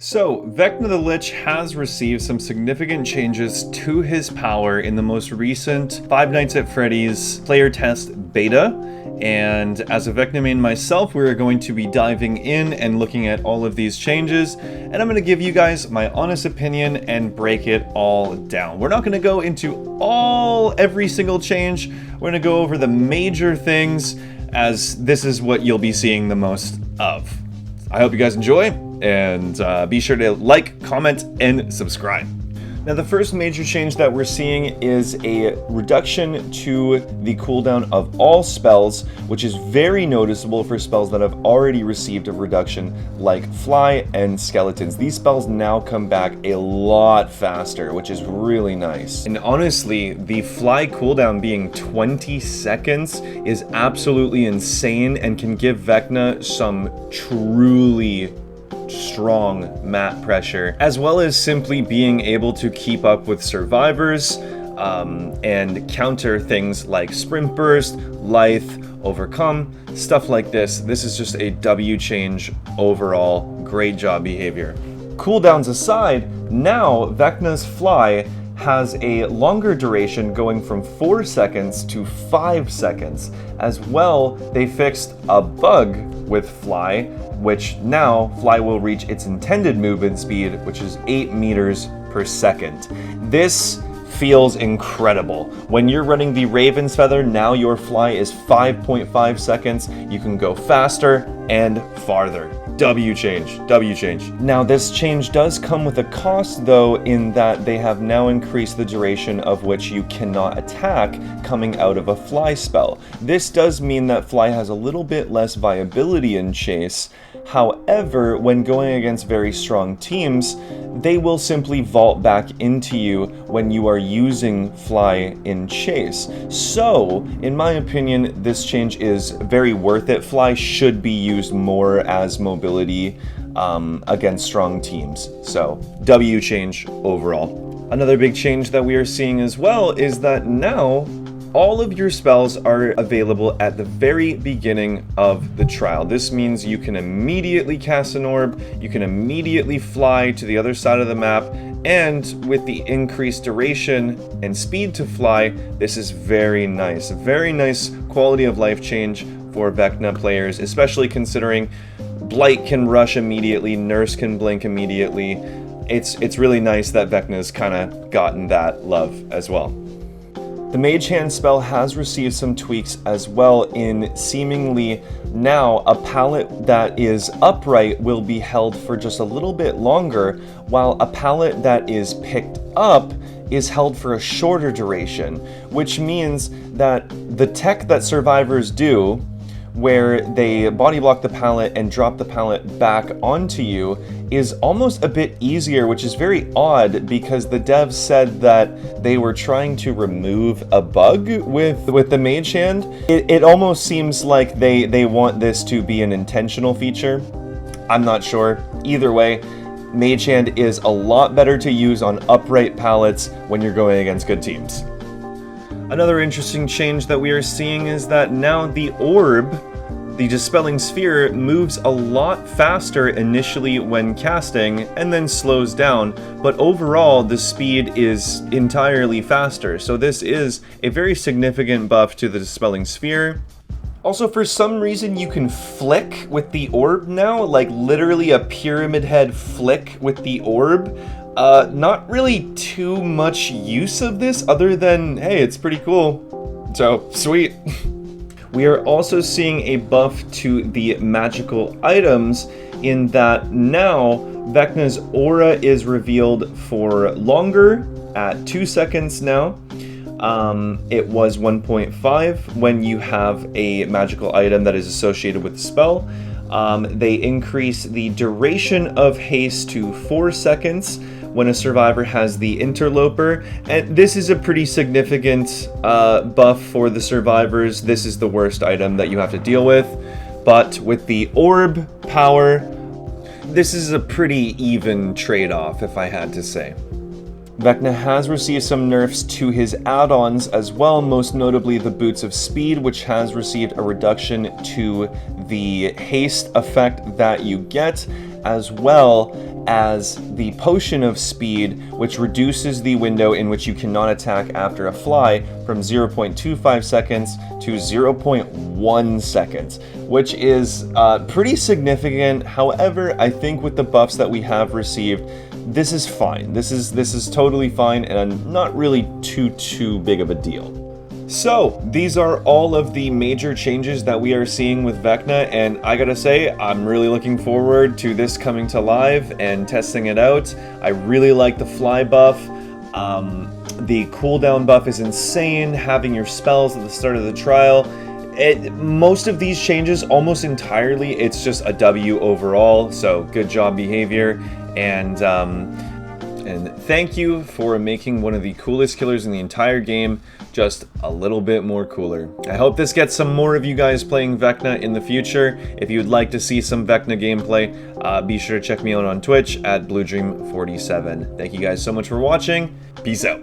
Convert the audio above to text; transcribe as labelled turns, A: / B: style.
A: So, Vecna the Lich has received some significant changes to his power in the most recent Five Nights at Freddy's player test beta. And as a Vecna main myself, we're going to be diving in and looking at all of these changes. And I'm going to give you guys my honest opinion and break it all down. We're not going to go into every single change. We're going to go over the major things, as this is what you'll be seeing the most of. I hope you guys enjoy, and be sure to like, comment, and subscribe. Now, the first major change that we're seeing is a reduction to the cooldown of all spells, which is very noticeable for spells that have already received a reduction, like Fly and Skeletons. These spells now come back a lot faster, which is really nice. And honestly, the Fly cooldown being 20 seconds is absolutely insane and can give Vecna some truly strong mat pressure, as well as simply being able to keep up with survivors and counter things like Sprint Burst, Lithe, Overcome, stuff like this. This is just a W change overall. Great job behavior. Cooldowns aside, now Vecna's Fly has a longer duration, going from 4 seconds to 5 seconds. As well, they fixed a bug with Fly, which now Fly will reach its intended movement speed, which is 8 meters per second. This feels incredible. When you're running the Raven's Feather, now your Fly is 5.5 seconds. You can go faster and farther. W change, W change. Now, this change does come with a cost, though, in that they have now increased the duration of which you cannot attack coming out of a Fly spell. This does mean that Fly has a little bit less viability in Chase. However, when going against very strong teams, they will simply vault back into you when you are using Fly in Chase. So, in my opinion, this change is very worth it. Fly should be used more as mobility against strong teams. So, W change overall. Another big change that we are seeing as well is that now all of your spells are available at the very beginning of the trial. This means you can immediately cast an orb, you can immediately fly to the other side of the map, and with the increased duration and speed to fly, this is very nice. A very nice quality of life change for Vecna players, especially considering Blight can rush immediately, Nerfs can blink immediately. It's really nice that Vecna's kind of gotten that love as well. The Mage Hand spell has received some tweaks as well, in seemingly now a pallet that is upright will be held for just a little bit longer, while a pallet that is picked up is held for a shorter duration, which means that the tech that survivors do, where they body block the pallet and drop the pallet back onto you, is almost a bit easier, which is very odd because the devs said that they were trying to remove a bug with the Mage Hand. It almost seems like they want this to be an intentional feature. I'm not sure. Either way, Mage Hand is a lot better to use on upright pallets when you're going against good teams. Another interesting change that we are seeing is that now the orb, the Dispelling Sphere, moves a lot faster initially when casting and then slows down, but overall the speed is entirely faster. So this is a very significant buff to the Dispelling Sphere. Also, for some reason, you can flick with the orb now, like literally a pyramid head flick with the orb. Not really too much use of this other than, hey, it's pretty cool. So, sweet. We are also seeing a buff to the magical items in that now Vecna's aura is revealed for longer at 2 seconds now. It was 1.5 when you have a magical item that is associated with the spell. They increase the duration of haste to 4 seconds when a survivor has the interloper, and this is a pretty significant buff for the survivors. This is the worst item that you have to deal with, but with the orb power, this is a pretty even trade-off, if I had to say. Vecna has received some nerfs to his add-ons as well, most notably the Boots of Speed, which has received a reduction to the haste effect that you get, as well as the potion of speed, which reduces the window in which you cannot attack after a fly from 0.25 seconds to 0.1 seconds, which is pretty significant. However, I think with the buffs that we have received, this is fine. This is totally fine and not really too big of a deal. So, these are all of the major changes that we are seeing with Vecna, and I gotta say, I'm really looking forward to this coming to live and testing it out. I really like the fly buff. The cooldown buff is insane, having your spells at the start of the trial. Most of these changes, almost entirely, it's just a W overall, so good job, behavior, and thank you for making one of the coolest killers in the entire game just a little bit more cooler. I hope this gets some more of you guys playing Vecna in the future. If you would like to see some Vecna gameplay, be sure to check me out on Twitch at BlueDream47. Thank you guys so much for watching. Peace out.